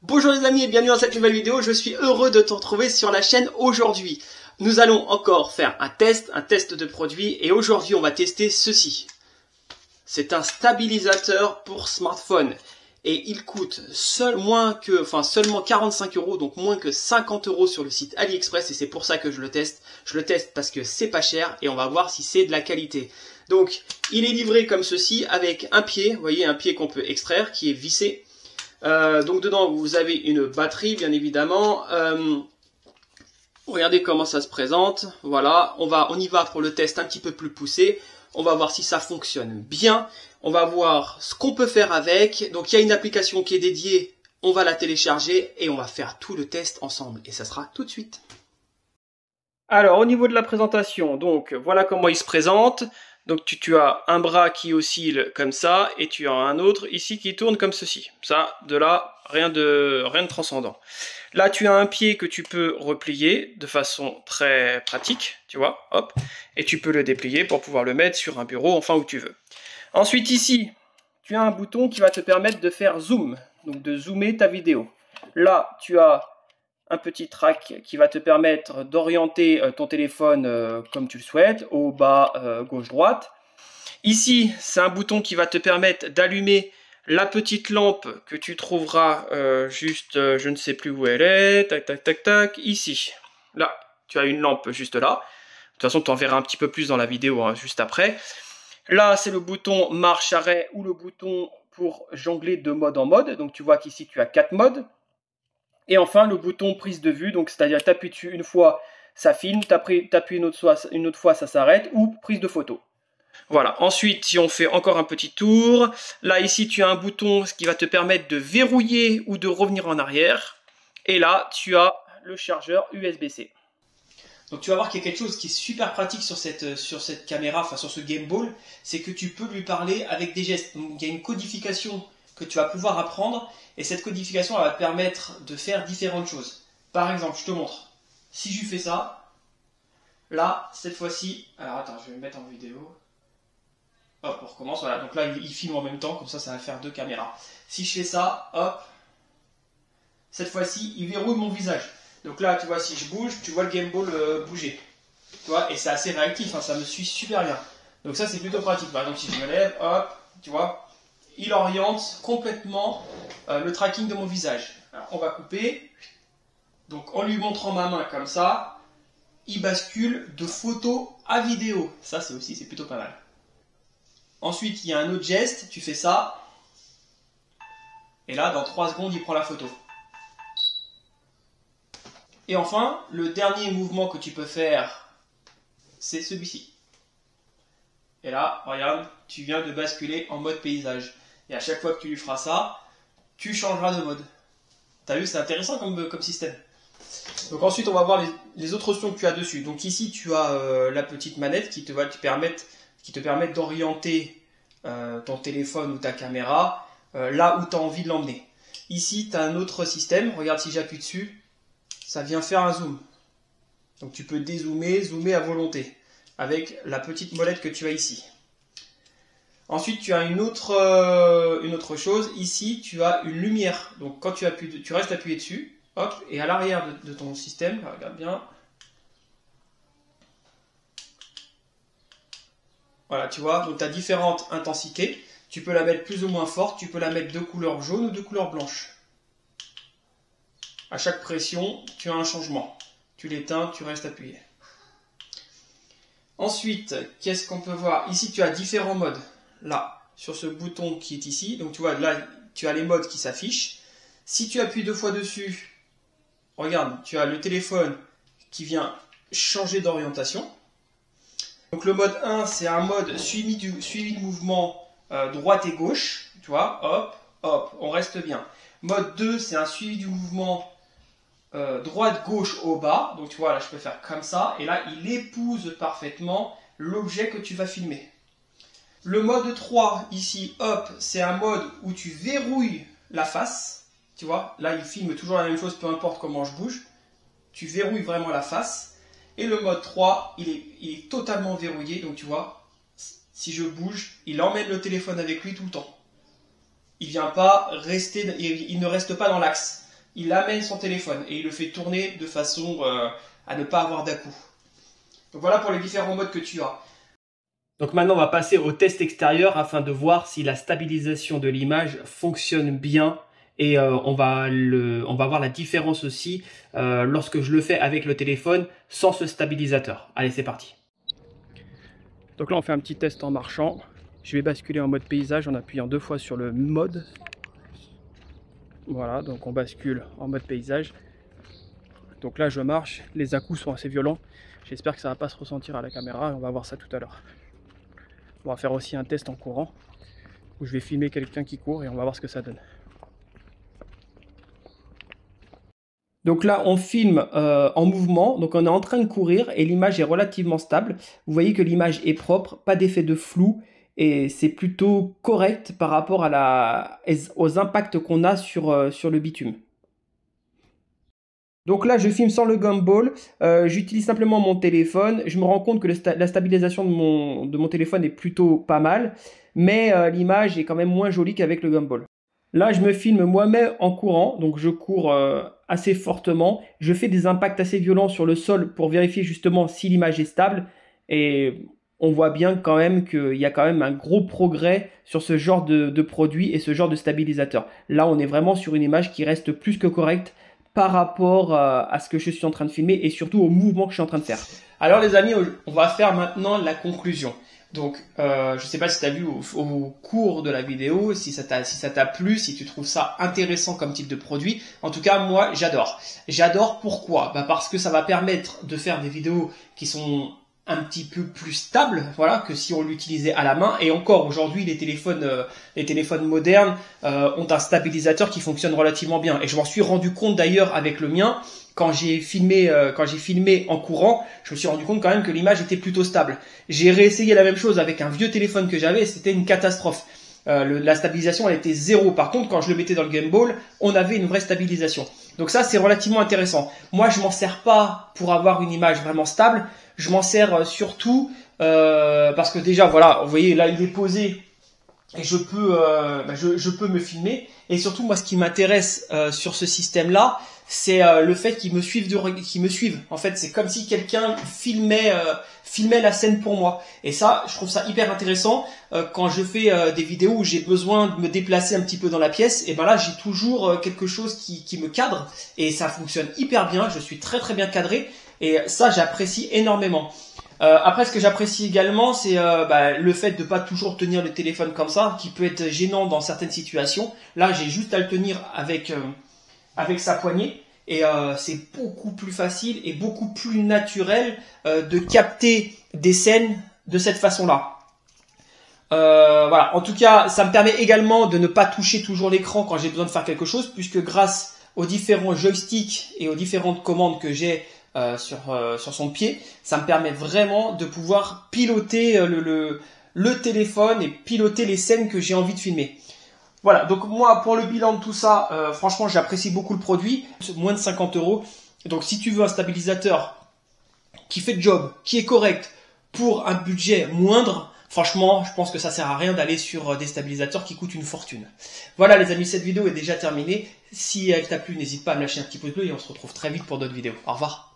Bonjour les amis et bienvenue dans cette nouvelle vidéo, je suis heureux de te retrouver sur la chaîne aujourd'hui. Nous allons encore faire un test de produit et aujourd'hui on va tester ceci. C'est un stabilisateur pour smartphone et il coûte seulement 45 €, donc moins que 50 € sur le site AliExpress et c'est pour ça que je le teste. Je le teste parce que c'est pas cher et on va voir si c'est de la qualité. Donc il est livré comme ceci avec un pied, vous voyez un pied qu'on peut extraire qui est vissé. Donc dedans vous avez une batterie bien évidemment. Regardez comment ça se présente. Voilà, on y va pour le test un petit peu plus poussé. On va voir si ça fonctionne bien. On va voir ce qu'on peut faire avec. Donc il y a une application qui est dédiée. On va la télécharger et on va faire tout le test ensemble. Et ça sera tout de suite. Alors au niveau de la présentation, donc voilà comment il se présente. Donc tu as un bras qui oscille comme ça et tu as un autre ici qui tourne comme ceci. Ça, de là, rien de transcendant. Là, tu as un pied que tu peux replier de façon très pratique, tu vois, hop, et tu peux le déplier pour pouvoir le mettre sur un bureau, enfin où tu veux. Ensuite ici, tu as un bouton qui va te permettre de faire zoom, donc de zoomer ta vidéo. Là, tu as un petit track qui va te permettre d'orienter ton téléphone comme tu le souhaites, au bas, gauche, droite. Ici, c'est un bouton qui va te permettre d'allumer la petite lampe que tu trouveras je ne sais plus où elle est, tac, tac, tac, tac, ici. Là, tu as une lampe juste là. De toute façon, tu en verras un petit peu plus dans la vidéo hein, juste après. Là, c'est le bouton marche-arrêt ou le bouton pour jongler de mode en mode. Donc, tu vois qu'ici, tu as 4 modes. Et enfin, le bouton prise de vue, donc c'est-à-dire tu appuies dessus une fois, ça filme, tu appuies une autre fois, ça s'arrête, ou prise de photo. Voilà, ensuite, si on fait encore un petit tour, là, ici, tu as un bouton qui va te permettre de verrouiller ou de revenir en arrière. Et là, tu as le chargeur USB-C. Donc tu vas voir qu'il y a quelque chose qui est super pratique sur cette caméra, enfin sur ce gimbal, c'est que tu peux lui parler avec des gestes. Donc il y a une codification que tu vas pouvoir apprendre et cette codification elle va te permettre de faire différentes choses. Par exemple, je te montre. Si je fais ça, là, cette fois-ci, alors attends, je vais me mettre en vidéo. Hop, on recommence, voilà. Donc là, il filme en même temps, comme ça va faire deux caméras. Si je fais ça, hop, cette fois-ci, il verrouille mon visage. Donc là, tu vois, si je bouge, tu vois le gimbal bouger. Tu vois, et c'est assez réactif, hein, ça me suit super bien. Donc ça, c'est plutôt pratique. Par exemple, si je me lève, hop, tu vois, il oriente complètement le tracking de mon visage. Alors, on va couper. Donc, en lui montrant ma main comme ça, il bascule de photo à vidéo. Ça, c'est plutôt pas mal. Ensuite, il y a un autre geste. Tu fais ça. Et là, dans 3 secondes, il prend la photo. Et enfin, le dernier mouvement que tu peux faire, c'est celui-ci. Et là, regarde, tu viens de basculer en mode paysage. Et à chaque fois que tu lui feras ça, tu changeras de mode. T'as vu, c'est intéressant comme système. Donc ensuite, on va voir les autres options que tu as dessus. Donc ici, tu as la petite manette qui te permet d'orienter ton téléphone ou ta caméra là où tu as envie de l'emmener. Ici, tu as un autre système. Regarde si j'appuie dessus. Ça vient faire un zoom. Donc tu peux dézoomer, zoomer à volonté avec la petite molette que tu as ici. Ensuite, tu as une autre chose. Ici, tu as une lumière. Donc quand tu restes appuyé dessus, hop, et à l'arrière de ton système, regarde bien. Voilà, tu vois, donc tu as différentes intensités. Tu peux la mettre plus ou moins forte, tu peux la mettre de couleur jaune ou de couleur blanche. À chaque pression, tu as un changement. Tu l'éteins, tu restes appuyé. Ensuite, qu'est-ce qu'on peut voir? Ici, tu as différents modes. Là, sur ce bouton qui est ici. Donc, tu vois, là, tu as les modes qui s'affichent. Si tu appuies 2 fois dessus, regarde, tu as le téléphone qui vient changer d'orientation. Donc, le mode 1, c'est un mode suivi de mouvement droite et gauche. Tu vois, hop, hop, on reste bien. Mode 2, c'est un suivi du mouvement droite-gauche au bas. Donc tu vois, là je peux faire comme ça. Et là, il épouse parfaitement l'objet que tu vas filmer. Le mode 3, ici, hop, c'est un mode où tu verrouilles la face. Tu vois, là il filme toujours la même chose, peu importe comment je bouge. Tu verrouilles vraiment la face. Et le mode 3, il est totalement verrouillé. Donc tu vois, si je bouge, il emmène le téléphone avec lui tout le temps. Il ne reste pas dans l'axe. il amène son téléphone et il le fait tourner de façon à ne pas avoir d'à-coups. Donc voilà pour les différents modes que tu as. Donc maintenant on va passer au test extérieur afin de voir si la stabilisation de l'image fonctionne bien et on va voir la différence aussi lorsque je le fais avec le téléphone sans ce stabilisateur. Allez, c'est parti. Donc là on fait un petit test en marchant. Je vais basculer en mode paysage en appuyant 2 fois sur le mode. Voilà, donc on bascule en mode paysage. Donc là je marche, les à-coups sont assez violents. J'espère que ça ne va pas se ressentir à la caméra et on va voir ça tout à l'heure. On va faire aussi un test en courant où je vais filmer quelqu'un qui court et on va voir ce que ça donne. Donc là on filme en mouvement, donc on est en train de courir et l'image est relativement stable. Vous voyez que l'image est propre, pas d'effet de flou et c'est plutôt correct par rapport aux impacts qu'on a sur le bitume. Donc là, je filme sans le gimbal, j'utilise simplement mon téléphone. Je me rends compte que la stabilisation de mon téléphone est plutôt pas mal, mais l'image est quand même moins jolie qu'avec le gimbal. Là, je me filme moi-même en courant, donc je cours assez fortement. Je fais des impacts assez violents sur le sol pour vérifier justement si l'image est stable. Et on voit bien quand même qu'il y a quand même un gros progrès sur ce genre de produit et ce genre de stabilisateur. Là, on est vraiment sur une image qui reste plus que correcte par rapport à ce que je suis en train de filmer et surtout au mouvement que je suis en train de faire. Alors les amis, on va faire maintenant la conclusion. Donc, je ne sais pas si tu as vu au cours de la vidéo, si ça t'a plu, si tu trouves ça intéressant comme type de produit. En tout cas, moi, j'adore. J'adore pourquoi? Parce que ça va permettre de faire des vidéos qui sont un petit peu plus stable, voilà, que si on l'utilisait à la main. Et encore aujourd'hui, les téléphones modernes ont un stabilisateur qui fonctionne relativement bien. Et je m'en suis rendu compte d'ailleurs avec le mien quand j'ai filmé en courant. Je me suis rendu compte quand même que l'image était plutôt stable. J'ai réessayé la même chose avec un vieux téléphone que j'avais, et c'était une catastrophe. La stabilisation elle était 0. Par contre, quand je le mettais dans le gimbal, on avait une vraie stabilisation. Donc ça, c'est relativement intéressant. Moi, je m'en sers pas pour avoir une image vraiment stable. Je m'en sers surtout parce que déjà, voilà, vous voyez, là, il est posé et je peux me filmer. Et surtout, moi, ce qui m'intéresse sur ce système-là, c'est le fait qu'ils me suivent. En fait, c'est comme si quelqu'un filmait la scène pour moi. Et ça, je trouve ça hyper intéressant quand je fais des vidéos où j'ai besoin de me déplacer un petit peu dans la pièce. Et ben là, j'ai toujours quelque chose qui me cadre et ça fonctionne hyper bien. Je suis très très bien cadré et ça, j'apprécie énormément. Après, ce que j'apprécie également, c'est le fait de pas toujours tenir le téléphone comme ça, qui peut être gênant dans certaines situations. Là, j'ai juste à le tenir avec sa poignée et c'est beaucoup plus facile et beaucoup plus naturel de capter des scènes de cette façon-là. Voilà. En tout cas, ça me permet également de ne pas toucher toujours l'écran quand j'ai besoin de faire quelque chose, puisque grâce aux différents joysticks et aux différentes commandes que j'ai sur son pied, ça me permet vraiment de pouvoir piloter le téléphone et piloter les scènes que j'ai envie de filmer. Voilà, donc moi pour le bilan de tout ça, franchement j'apprécie beaucoup le produit, moins de 50 €. Donc si tu veux un stabilisateur qui fait le job, qui est correct pour un budget moindre, franchement je pense que ça sert à rien d'aller sur des stabilisateurs qui coûtent une fortune. Voilà les amis, cette vidéo est déjà terminée. Si elle t'a plu, n'hésite pas à me lâcher un petit pouce bleu et on se retrouve très vite pour d'autres vidéos. Au revoir.